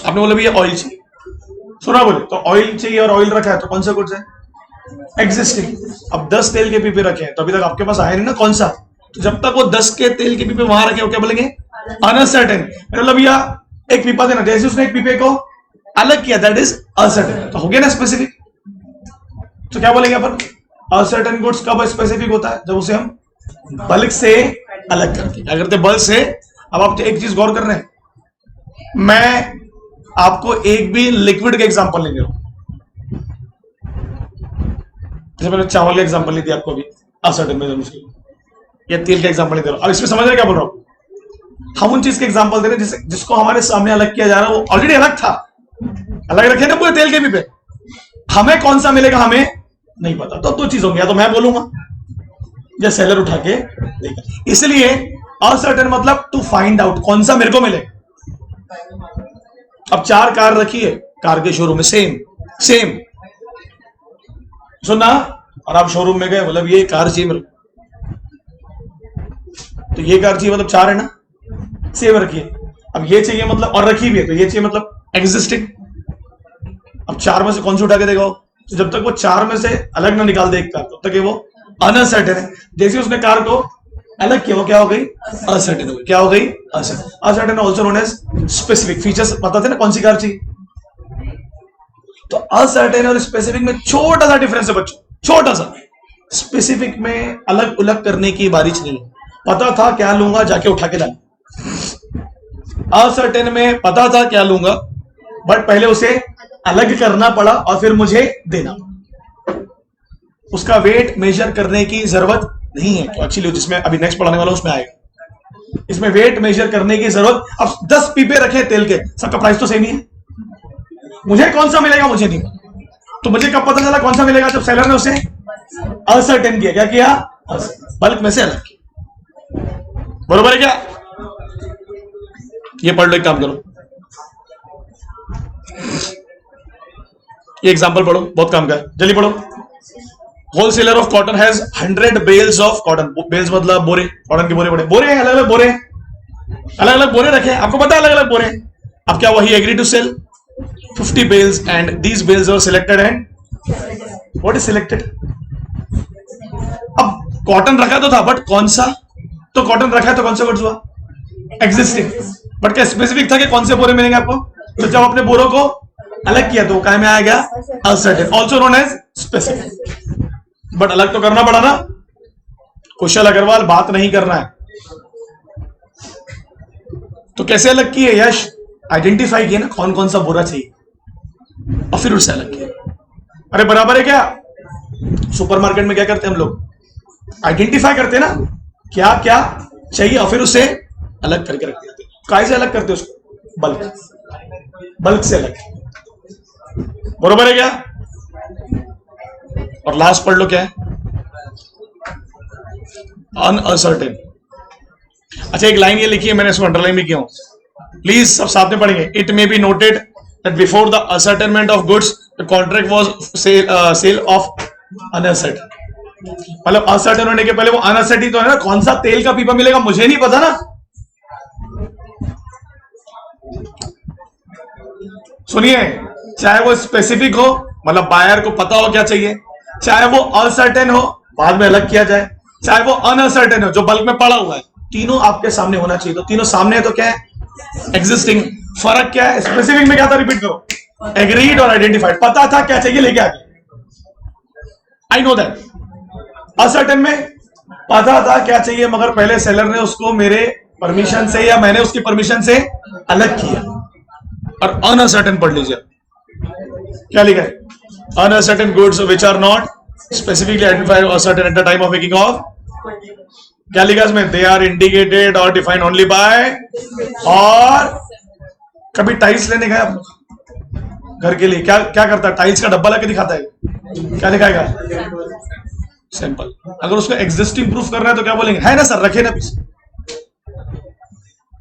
Speaker 1: आपने बोला भैया ऑयल चाहिए, सुना बोले, तो ऑयल चाहिए और ऑयल रखा है, तो कौन सा गुड्स है? एग्जिस्टिंग। अब 10 तेल के पीपे रखे हैं, तो अभी तक आपके पास आया नहीं ना कौन सा। तो जब तक वो 10 के तेल के पीपे वहां रखे, वो क्या बोलेंगे? अनसर्टेन। मतलब भैया एक पीपा देना, जैसे उसने एक पीपे को अलग किया, दैट इज असर्टेन। तो हो गया ना स्पेसिफिक। तो क्या बोलेंगे अपन? असर्टेन गुड्स कब स्पेसिफिक होता है? जब उसे हम बल्क से अलग करते हैं। क्या करते? बल्क से। अब आप एक चीज गौर कर रहे हैं, मैं आपको एक भी लिक्विड का एग्जांपल नहीं दे रहा हूं। जैसे मैंने चावल का एग्जांपल नहीं दिया आपको अभी, असर्टेन में या तेल का एग्जांपल नहीं दे रहा हूं। अब इसमें समझ रहे क्या बोल रहा हूं? हम उन चीज के एग्जांपल दे रहे हैं जिसको हमारे सामने अलग किया जा रहा है, वो ऑलरेडी अलग था, अलग रखे ना पूरे तेल के पीपे। हमें कौन सा मिलेगा हमें नहीं पता। तो दो चीज होंगी, या तो मैं बोलूंगा या सेलर उठा के देगा। इसलिए अनसर्टेन मतलब टू फाइंड आउट, कौन सा मेरे को मिलेगा। अब 4 कार रखी है कार के शोरूम में, सेम सुना, और आप शोरूम में गए, मतलब ये कार चाहिए मेरे, तो ये कार चाहिए मतलब 4 है ना, सेम रखिए। अब ये चाहिए मतलब, और रखी भी है, तो ये चाहिए मतलब एग्जिस्टिंग। अब 4 में से कौन सा उठा के देगा? तो जब तक वो 4 में से अलग ना निकाल दे एक कार, तब तक वो अनसर्टेन है। जैसे उसने कार को अलग किया, वो क्या हो गई? असर्टेन हो गई। क्या हो गई? Ascertain also known as specific. Features पता थे ना कौन सी कार चाहिए। तो असर्टेन और स्पेसिफिक में छोटा सा डिफरेंस है बच्चों, छोटा सा। स्पेसिफिक में अलग उलग करने की बारिश नहीं, पता था क्या लूंगा, जाके उठा के लाना। असर्टेन में पता था क्या लूंगा, बट पहले उसे अलग करना पड़ा और फिर मुझे देना। उसका वेट मेजर करने की जरूरत नहीं है। तो एक्चुअली जिसमें अभी नेक्स्ट पढ़ाने वाला उसमें आएगा, इसमें वेट मेजर करने की जरूरत। अब 10 पीपे रखे तेल के, सबका प्राइस तो सेम ही है। मुझे कौन सा मिलेगा मुझे नहीं, तो मुझे कब पता चला कौन सा मिलेगा? जब सेलर ने उसे अनसर्टेन किया। क्या किया? बल्क में से अलग किया। बरोबर है क्या? ये पढ़ लो, एक काम करो, ये एग्जांपल पढ़ो, बहुत काम का है, जल्दी पढ़ो। Wholesaler of cotton has 100 bales of cotton. Bales मतलब बोरे, कॉटन के बोरे, बड़े बोरे हैं, अलग अलग बोरे रखे, आपको पता है अलग अलग बोरे। अब क्या वही agree to sale 50 bales and these bales are selected and what is selected? अब कॉटन रखा तो था, बट कौन सा? तो कॉटन रखा है तो कौन सा गुड्स हुआ? एग्जिस्टिंग। बट क्या स्पेसिफिक था कि कौन से बोरे मिलेंगे आपको? तो जब अपने बोरों को अलग किया तो काय में आ गया uncertain, also known as specific. But अलग तो करना पड़ा ना, कुशल अग्रवाल बात नहीं करना है। तो कैसे अलग किए यश? आइडेंटिफाई किए ना कौन कौन सा बुरा चाहिए और फिर उससे अलग किया। अरे बराबर है क्या? सुपरमार्केट में क्या करते हैं हम लोग? आइडेंटिफाई करते हैं ना क्या क्या चाहिए और फिर उससे अलग करके रख देते हैं। कैसे अलग करते हैं उसको? बल्क से अलग। बरोबर है क्या? और लास्ट पढ़ लो क्या है? अनअसर्टेन। अच्छा एक लाइन ये लिखी है, मैंने इसको अंडरलाइन भी किया हूं, प्लीज सब साथ में पढ़ेंगे। It may be noted that before the ascertainment of goods the contract was sale of unascertain. मतलब असर्टेन होने के पहले वो अनअसर्टेन तो है ना, कौन सा तेल का पीपा मिलेगा मुझे नहीं पता ना। सुनिए, चाहे वो स्पेसिफिक हो, मतलब बायर को पता हो क्या चाहिए, चाहे वो अनसर्टेन हो बाद में अलग किया जाए, चाहे वो अनसर्टेन हो जो बल्क में पड़ा हुआ है, तीनों आपके सामने होना चाहिए। तो तीनों सामने है तो क्या है? एग्जिस्टिंग। फर्क क्या है? स्पेसिफिक में क्या था? रिपीट करो। एग्रीड और आइडेंटिफाइड, पता था क्या चाहिए लेके आगे, आई नो दैट। असर्टेन में पता था क्या चाहिए मगर पहले सेलर ने उसको मेरे परमिशन से या मैंने उसकी परमिशन से अलग किया। और अनसर्टेन पढ़ लीजिए, क्या लिखा है? Uncertain goods which are not specifically identified और certain at the time of making of, क्या लिखा इसमें? दे आर इंडिकेटेड और डिफाइंड ओनली बाय। और कभी टाइल्स लेने गए आप घर के लिए, क्या क्या करता है? टाइल्स का डब्बा लाके दिखाता है, क्या लिखाएगा? सैंपल। अगर उसको एग्जिस्टिंग प्रूफ करना है तो क्या बोलेंगे? है ना सर, रखे ना पीछे,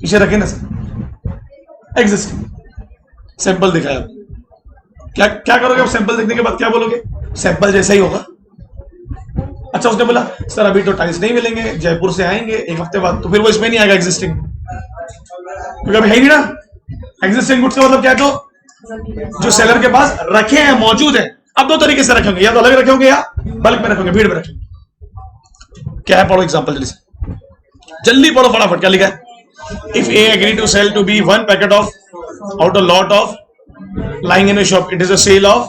Speaker 1: पीछे रखे ना सर, एग्जिस्टिंग सैंपल दिखाया। क्या क्या करोगे आप सैंपल देखने के बाद? क्या बोलोगे? सैंपल जैसा ही होगा। अच्छा उसने बोला सर अभी तो टाइल्स नहीं मिलेंगे, जयपुर से आएंगे एक हफ्ते बाद, तो फिर वो इसमें नहीं आएगा एग्जिस्टिंग, क्योंकि अभी है नहीं ना। एग्जिस्टिंग गुड्स का मतलब क्या है? तो जो सेलर के पास रखे हैं, मौजूद है। अब दो तरीके से रखेंगे, या तो अलग रखेंगे या बल्क में रखेंगे, भीड़ में रखेंगे। क्या है? पढ़ो एग्जांपल जल्दी से, जल्दी पढ़ो फटाफट। क्या लिखा है? If A agree to cell to be 1 packet of out a lot of lying in a shop, it is a sale of.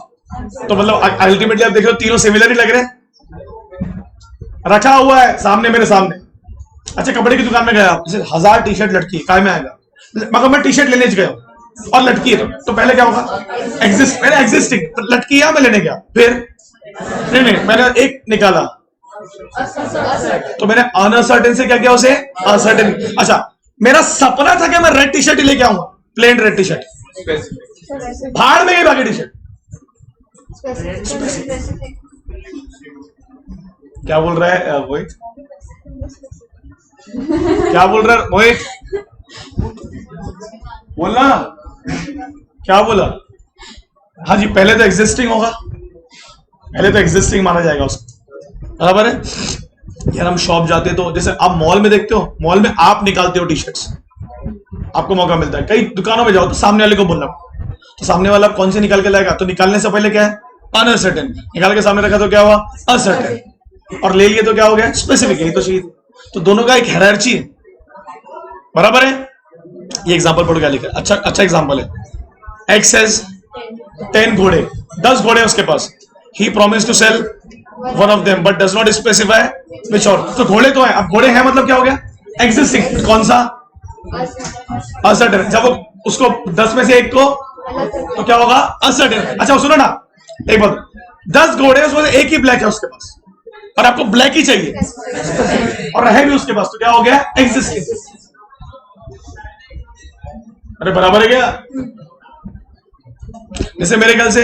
Speaker 1: तो मतलब अल्टीमेटली आप देख रहे हो तीनों सिमिलर ही लग रहे हैं, रखा हुआ है सामने मेरे सामने। अच्छा कपड़े की दुकान में गया आप, 1000 टी शर्ट लटकी, काय में आएगा? मगर मैं टी शर्ट लेने गया और लटकी है, तो पहले क्या होगा? मैंने एग्जिस्टिंग लटकी है, मैं लेने गया, फिर नहीं मैंने एक निकाला तो मैंने अनसर्टेन से क्या किया? उसे असर्टेन। अच्छा मेरा सपना था कि मैं रेड टी शर्ट ही लेके आऊंगा, प्लेन रेड टी शर्ट, भाड़ में गई बाकी टी शर्ट। क्या बोल रहा है मोहित? क्या बोल रहा है मोहित? बोलना, क्या बोला? हाँ जी, पहले तो एग्जिस्टिंग होगा, पहले तो एग्जिस्टिंग माना जाएगा उसको, बराबर है यार। हम शॉप जाते तो जैसे आप मॉल में देखते हो, मॉल में आप निकालते हो टी शर्ट्स, आपको मौका मिलता है। कई दुकानों में जाओ तो सामने वाले को बोलना, तो सामने वाला कौन से निकाल के लाएगा? तो निकालने से पहले क्या है? अनसर्टेन। निकाल के सामने रखा तो क्या हुआ? असर्टेन। और ले लिए तो क्या हो गया? स्पेसिफिक। यही तो चाहिए। तो दोनों का एक हायरार्की है, बराबर है। ये एग्जांपल पढ़ो क्या लिखा है? अच्छा एग्जांपल है। एक्स हैज 10 घोड़े, 10 घोड़े उसके पास। He promise to sell one of them but does not specify which और। तो घोड़े तो है, अब घोड़े हैं मतलब क्या हो गया? एग्जिस्टिंग। कौन सा? असर्टेन। जब वो उसको 10 में से एक को, तो क्या होगा? असर्टेन। अच्छा सुनो ना एक बात, 10 घोड़े उसमें से एक ही ब्लैक है उसके पास और आपको ब्लैक ही चाहिए और रहे भी उसके पास, तो क्या हो गया? एग्जिस्टिंग। अरे बराबर है क्या? जैसे मेरे ख्याल से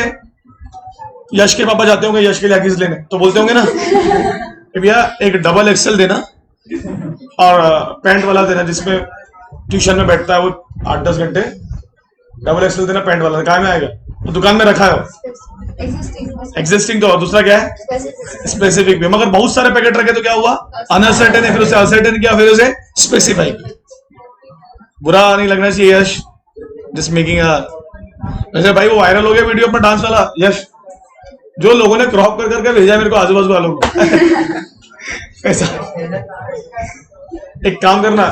Speaker 1: यश के पापा जाते होंगे यश के लिए हगीज लेने, तो बोलते होंगे ना कि भैया एक डबल एक्सेल देना और पैंट वाला देना, जिसमें ट्यूशन में बैठता है वो 8-10 घंटे, डबल एक्सेल देना पैंट वाला। कहाँ में आएगा? तो दुकान में रखा है एग्जिस्टिंग। तो दूसरा क्या है? स्पेसिफिक भी। मगर बहुत सारे पैकेट रखे तो क्या हुआ? अनसर्टेन है, फिर उसे असर्टेन किया, फिर उसे स्पेसिफाई किया। बुरा नहीं लगना चाहिए यश, जस्ट मेकिंग वैसे भाई वो वायरल हो गया वीडियो अपना डांस वाला यश, जो लोगों ने क्रॉप कर करके भेजा मेरे को आजू बाजू वालों को। ऐसा एक काम करना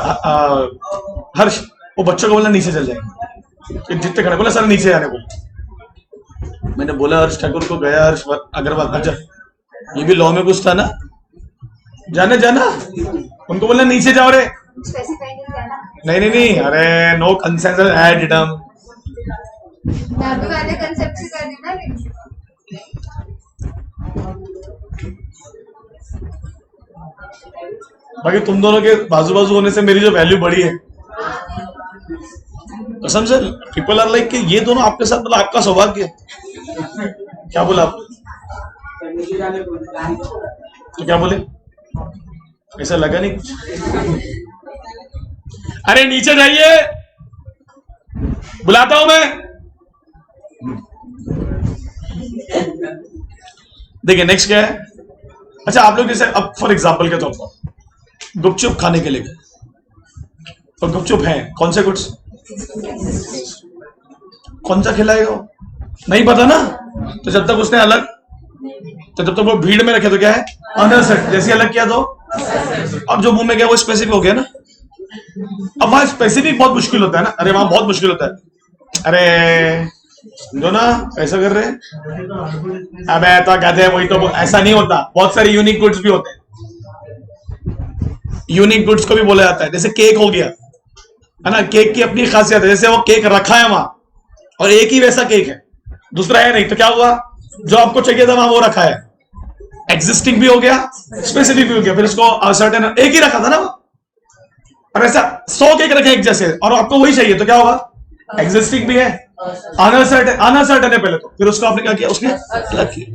Speaker 1: हर्ष, वो बच्चों को बोलना नीचे चल जाएंगे, कि जितने खड़े बोला सर नीचे आने को। मैंने बोला हर्ष ठाकुर को गया, हर्ष अग्रवाल, अच्छा ये भी लॉ में कुछ था ना, जाने जाना उनको बोलना नीचे जाओ रे। नहीं नहीं नहीं, अरे नो कंसेंसस एडिटम।
Speaker 2: वाले कांसेप्ट से कर देना लेकिन
Speaker 1: बाकी तुम दोनों के बाजू बाजू होने से मेरी जो वैल्यू बढ़ी है कसम से, पीपल आर लाइक कि ये दोनों आपके साथ, मतलब आपका सौभाग्य। क्या बोला आप? तो क्या बोले? ऐसा लगा नहीं कुछ? अरे नीचे जाइए, बुलाता हूं मैं। देखिए नेक्स्ट क्या है। अच्छा आप लोग जैसे अब फॉर एग्जांपल के तौर पर गुपचुप खाने के लिए गए, और गुपचुप है कौन से गुड्स, कौन सा खिलाएगा वो नहीं पता ना, तो जब तक उसने अलग, तो जब तक वो भीड़ में रखे तो क्या है अनसेट, जैसे अलग किया तो अब जो मुंह में गया वो स्पेसिफिक हो गया ना। अब वहां स्पेसिफिक बहुत मुश्किल होता है ना, अरे वहां बहुत मुश्किल होता है। अरे समझो ना ऐसा कर रहे हैं, अब ऐसा कहते हैं वही, तो ऐसा नहीं होता। बहुत सारे यूनिक गुड्स भी होते हैं, यूनिक गुड्स को भी बोला जाता है। जैसे केक हो गया है ना, केक की अपनी खासियत है, जैसे वो केक रखा है वहां और एक ही वैसा केक है, दूसरा है नहीं, तो क्या हुआ, जो आपको चाहिए था वहां वो रखा है, एग्जिस्टिंग भी हो गया, स्पेसिफिक भी हो गया। फिर इसको सर्टेन, एक ही रखा था ना, और ऐसा 100 केक रखे एक जैसे और आपको वही चाहिए, तो क्या होगा, एग्जिस्टिंग भी है, अनसर्टेन है पहले तो, फिर उसको आपने क्या किया, उसने अलग किया।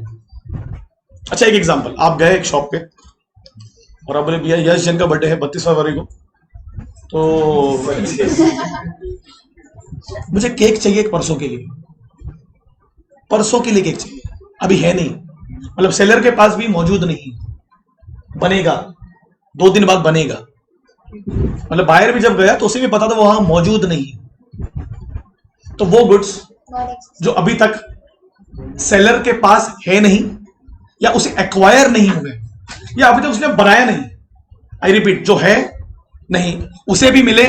Speaker 1: अच्छा एक एग्जांपल, आप गए एक शॉप पे और आप बोले भैया यश जैन का बर्थडे है 32 फरवरी को, तो मुझे केक चाहिए परसों के लिए, परसों के लिए केक चाहिए, अभी है नहीं, मतलब सेलर के पास भी मौजूद नहीं, बनेगा 2 दिन बाद बनेगा, मतलब बाहर भी जब गया तो उसे भी पता था वहां मौजूद नहीं। तो वो गुड्स जो अभी तक सेलर के पास है नहीं, या उसे एक्वायर नहीं हुए, या अभी तक उसने बनाया नहीं, आई रिपीट, जो है नहीं उसे भी मिले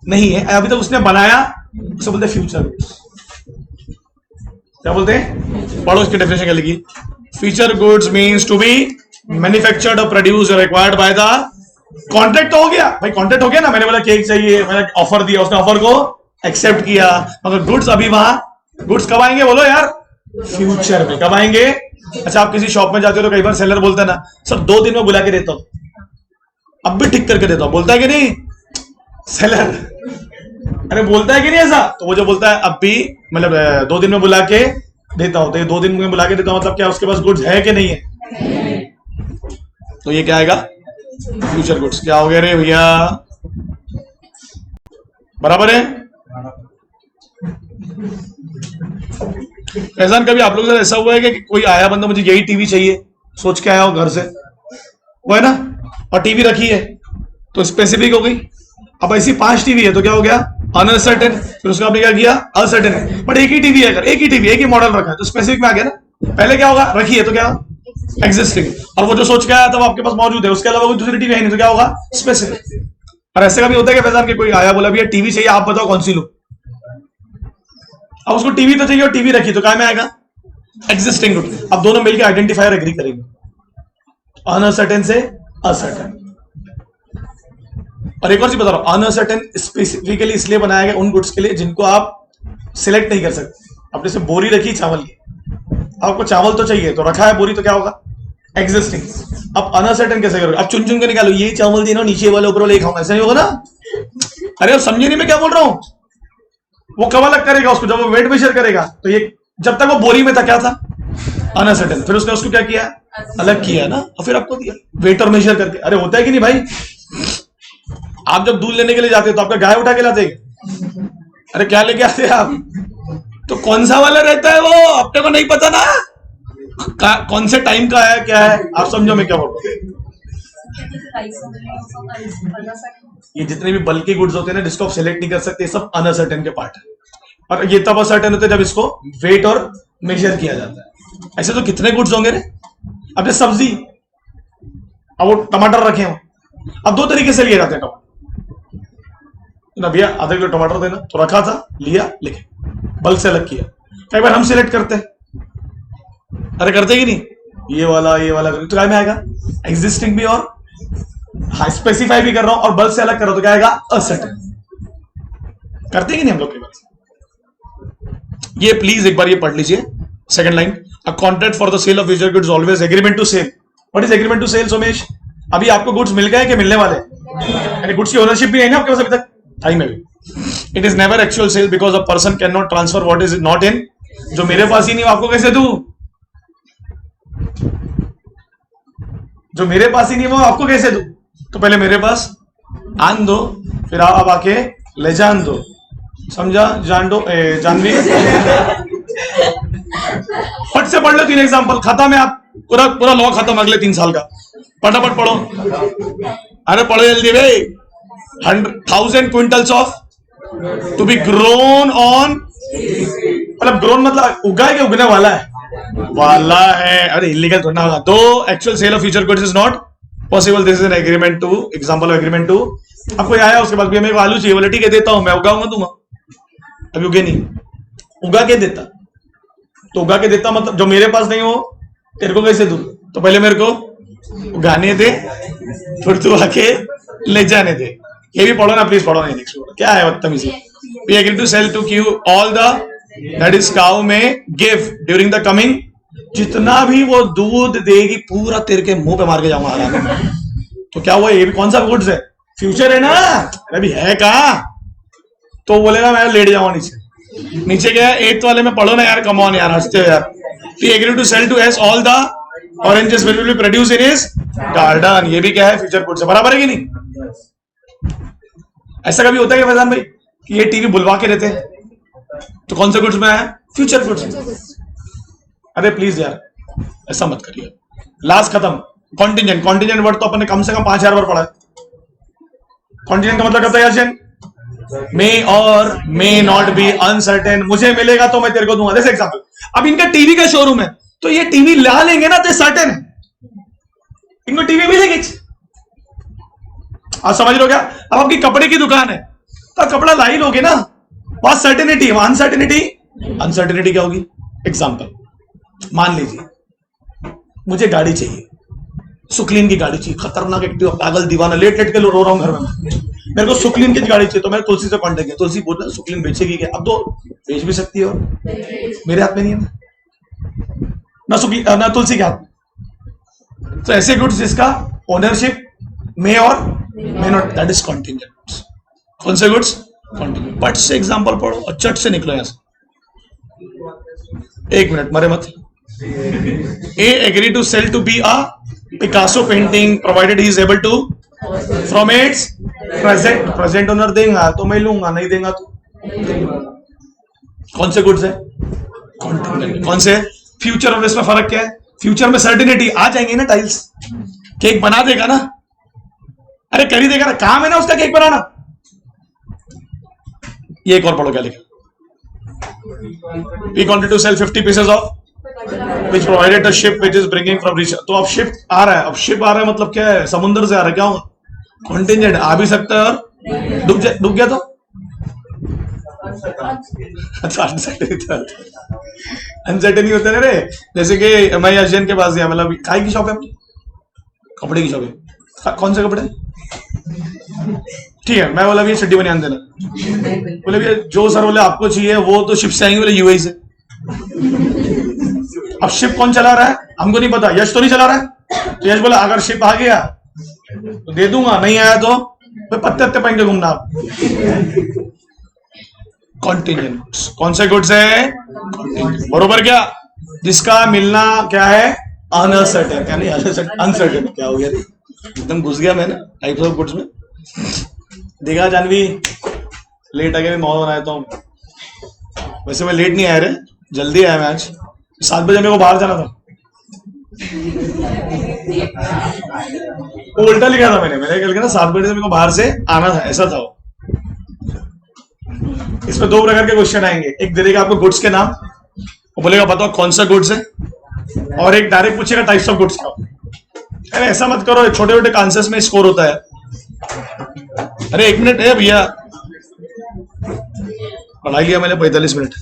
Speaker 1: नहीं है, अभी तक उसने बनाया, उसे बोलते हैं फ्यूचर गुड्स। क्या बोलते हैं, पढ़ो इसकी डेफिनेशन क्या लिखी। Future goods means to be manufactured और प्रोड्यूस और एक्वायर्ड बाय द, कॉन्ट्रैक्ट तो हो गया भाई, कॉन्ट्रैक्ट हो गया ना, मैंने बोला केक चाहिए, मैंने ऑफर दिया, उसने ऑफर को एक्सेप्ट किया, मगर गुड्स अभी वहां, गुड्स कब आएंगे बोलो यार, फ्यूचर में। कब आएंगे? अच्छा आप किसी शॉप में जाते हो तो कई बार सेलर बोलता है ना सर 2 दिन में बुला के देता हूं, अब भी ठीक करके देता हूं, बोलता है कि नहीं सेलर, अरे बोलता है कि नहीं ऐसा, तो वो जो बोलता है अब भी, मतलब 2 दिन में बुला के देता हूं, तो ये 2 दिन में बुला के देता हूं मतलब क्या, उसके पास गुड्स है कि नहीं है, तो ये क्या आएगा, फ्यूचर गुड्स। क्या हो गया रे भैया, बराबर है। ऐसा कभी आप लोगों के साथ ऐसा हुआ है कि कोई आया बंदा मुझे यही टीवी चाहिए, सोच के आया हो घर से, वो है ना, और टीवी रखी है तो स्पेसिफिक हो गई, अब ऐसी 5 टीवी है तो क्या हो गया अनसर्टेन, फिर उसका आपने क्या किया अनसर्टेन है, बट एक ही टीवी है, अगर एक ही टीवी एक ही मॉडल रखा है तो स्पेसिफिक में आ गया ना। पहले क्या होगा, रखी है तो क्या एग्जिस्टिंग, और वो जो सोच के आया था वो आपके पास मौजूद है, उसके अलावा कोई दूसरी टीवी है नहीं तो क्या होगा स्पेसिफिक। और ऐसे का भी होता है कि फैजान के कोई आया बोला भैया टीवी चाहिए, आप बताओ कौन सी लो, अब उसको टीवी तो चाहिए और टीवी रखी तो क्या में आएगा एग्जिस्टिंग गुड। अब दोनों मिलकर आइडेंटिफायर एग्री करेंगे, अनसर्टेन से असर्टेन। और एक और चीज बता रहा हूं, अनसर्टेन स्पेसिफिकली इसलिए बनाया गया उन गुड्स के लिए जिनको आप सिलेक्ट नहीं कर सकते। अब जैसे बोरी रखी चावल की, आपको चावल तो चाहिए तो रखा है बोरी, तो क्या होगा एग्जिस्टिंग। अब अनसर्टेन कैसे करोगे, अब चुन चुन के निकालो, यही चावल देना नीचे वाले ऊपर वाले खाऊंगा, ऐसा नहीं होगा ना। अरे अब समझे नहीं मैं क्या बोल रहा हूं, वो कब अलग करेगा उसको, जब वो वेट मेजर करेगा, तो ये जब तक वो बोरी में था क्या था अनसर्टेन, फिर उसने उसको क्या किया अलग किया ना, और फिर आपको दिया वेट और मेजर करके। अरे होता है कि नहीं भाई, आप जब दूध लेने के लिए जाते हो तो आपका गाय उठा के लाते हैं, अरे क्या लेके आते हैं आप, तो कौन सा वाला रहता है वो अपने को नहीं पता ना, कौन से टाइम का है क्या है, आप समझो मैं क्या बोल रहा हूँ। ये जितने भी बल्कि गुड्स होते हैं ना जिसको आप सिलेक्ट नहीं कर सकते, ये सब अनसर्टेन के पार्ट है, और ये तब असर्टेन होते हैं जब इसको वेट और मेजर किया जाता है। ऐसे तो कितने गुड्स होंगे रे, अब सब्जी, अब वो टमाटर रखे हो, अब 2 तरीके से लिए जाते हैं टमाटर ना, भैया आधा किलो टमाटर देना, तो रखा था लिया लेके, बल्क से अलग किया। कई बार हम सिलेक्ट करते हैं, अरे करते ही नहीं, ये वाला तो क्या में आएगा एग्जिस्टिंग भी और स्पेसिफाई भी कर रहा हूं और बल्क से अलग कर रहा हूं तो क्या आएगा असर्टेन। करते ही नहीं हम लोग के पास। ये प्लीज एक बार ये पढ़ लीजिए second line, a contract for the sale of future goods always agreement to sale. What is agreement to sale Somesh? अभी आपको गुड्स मिल गए कि मिलने वाले? यानी गुड्स की ओनरशिप भी है ना आपके पास अभी तक, टाइम है भी। It is never actual sale because a person can not transfer what is not in. जो मेरे पास ही नहीं आपको कैसे दूं? जो मेरे पास ही नहीं वो आपको कैसे दूं? तो पहले मेरे पास आन दो, फिर आप आके ले जान दो, समझा? जान दो जानवी। फट से पढ़ लो 3 एग्जांपल, खत्म है। आप पूरा लॉ खत्म अगले 3 साल का। फटाफट पढ़ो, अरे पढ़ो जल्दी भाई। 100,000 quintals of to be grown on, मतलब ग्रोन मतलब उगा है कि उगने वाला है? अरे इलीगल थोड़ा होगा। Though actual sale of future goods is not possible, this is an agreement to, example of agreement to. आपको आया उसके बाद भी मेरे को आलू चाहिए, बोले ठीक है देता हूं, मैं उगाऊंगा दूंगा। अभी उगे नहीं, उगा के देता। तो उगा के देता मतलब जो मेरे पास नहीं हो तेरे को कैसे दूं? तो पहले मेरे को उगाने दे, फिर तू आके ले जाने दे। ये भी पढ़ो ना प्लीज, पढ़ो नहीं नेक्स्ट क्या है बदतमीजी। We agree to cell to you all the that is cow में गिव ड्यूरिंग द कमिंग। जितना भी वो दूध देगी पूरा तेरे के मुंह पे मार के जाऊंगा आराम में। तो क्या हुआ? ये भी कौन सा गुड्स है? फ्यूचर है ना। अभी है कहा? तो बोलेगा मैं लेट जाऊंगा नीचे क्या है 8th वाले में पढ़ो ना यार, कम ऑन यार, हंसते हो यार। We agree to cell to S all the oranges will be produce in his garden. ये भी क्या है? फ्यूचर गुड्स है। बराबर है कि नहीं? ऐसा कभी होता है कि फैजान भाई कि ये टीवी बुलवा के रहते हैं, तो कौन से गुड्स में है? Future goods. अरे प्लीज यार ऐसा मत करिए। लास्ट खत्म। कॉन्टिजेंट, कॉन्टिजेंट वर्ड तो अपने कम से कम 5000 बार पढ़ा है। कॉन्टिजेंट का मतलब करता है यार मे और मे नॉट बी, अनसर्टेन। मुझे मिलेगा तो मैं तेरे को दूंगा। जैसे एग्जांपल, अब इनका टीवी का शोरूम है तो ये टीवी ला लेंगे ना तो सर्टेन है इनको टीवी मिलेगी। आप समझ लो क्या? अब आपकी कपड़े की दुकान है तो कपड़ा ला ही लोगे ना, वहां सर्टेनिटी, अनसर्टेनिटी। अनसर्टेनिटी क्या होगी? एग्जांपल मान लीजिए मुझे गाड़ी चाहिए, सुकलीन की गाड़ी चाहिए, खतरनाक एक्टिवा, पागल दीवाना, लेट लेट के रो रहा हूं घर में। मेरे को सुकलीन की गाड़ी चाहिए तो मैंने तुलसी से कांटेक्ट किया। तुलसी बोलता है सुकलीन बेचेगी क्या? अब तो बेच भी सकती है और मेरे हाथ में नहीं है ना तुलसी के हाथ में। तो ऐसे गुड्स जिसका ओनरशिप मे और may not, that is contingent. कौन से गुड्स? कॉन्टिजेंट। पट से एग्जांपल पढ़ो और चट से निकलो यहां से। 1 मिनट मरे मत। A agree to cell to B a Picasso painting provided he is able to from its present owner. देगा तो मैं लूंगा, नहीं देगा तो। कौन से गुड्स है? कॉन्टिजेंट। कौन से? फ्यूचर और इसमें फर्क क्या है? फ्यूचर में सर्टिनिटी आ जाएंगे ना, टाइल्स केक बना देगा ना, अरे कर ही देगा ना, काम है ना उसका केक बनाना। ये एक और पढ़ो क्या लिखा? We wanted to sell 50 pieces of which provided the ship which is bringing from reach. तो अब शिप आ रहा है, अब शिप आ रहा है मतलब क्या है? समुद्र से आ रहा है। क्या होगा? कॉन्टिजेंट। आ भी सकता है और डूब गया तो अनसर्टेनिटी होता है रे। जैसे कि मैं अजयन के पास गया, मतलब काय की शॉप है अपनी, कपड़े की शॉप है। कौन से कपड़े? ठीक है, मैं बोला भी छड्डी बनिया देना। बोले भैया जो सर बोले आपको चाहिए वो तो शिप से आएंगे, बोले यूएई से। अब शिप कौन चला रहा है हमको नहीं पता, यश तो नहीं चला रहा है। तो यश बोला अगर शिप आ गया तो दे दूंगा, नहीं आया तो पत्ते पत्ते पहन के घूमना आप। कॉन्टिजेंट। कौन से गुड्स है? बरोबर क्या? जिसका मिलना क्या है? अनसर्टेन। क्या नहीं अनसर्टेन? क्या हो गया? एकदम घुस गया मैंने टाइप्स ऑफ गुड्स में। देखा जानवी लेट आ गया, मैं मौत बनाया तो वैसे मैं लेट नहीं आया रे, जल्दी आया मैं आज। 7 बजे मेरे को बाहर जाना था। वो उल्टा लिखा था मैंने कल के ना 7 बजे से मेरे को बाहर से आना था, ऐसा था वो। इसमें 2 प्रकार के क्वेश्चन आएंगे। एक दे देगा आपको गुड्स के नाम, वो बोलेगा बताओ कौन सा गुड्स है, और एक डायरेक्ट पूछेगा टाइप्स ऑफ गुड्स का। अरे ऐसा मत करो, छोटे छोटे आंसर्स में स्कोर होता है। अरे 1 मिनट है भैया, पढ़ाई लिया मैंने 45 मिनट।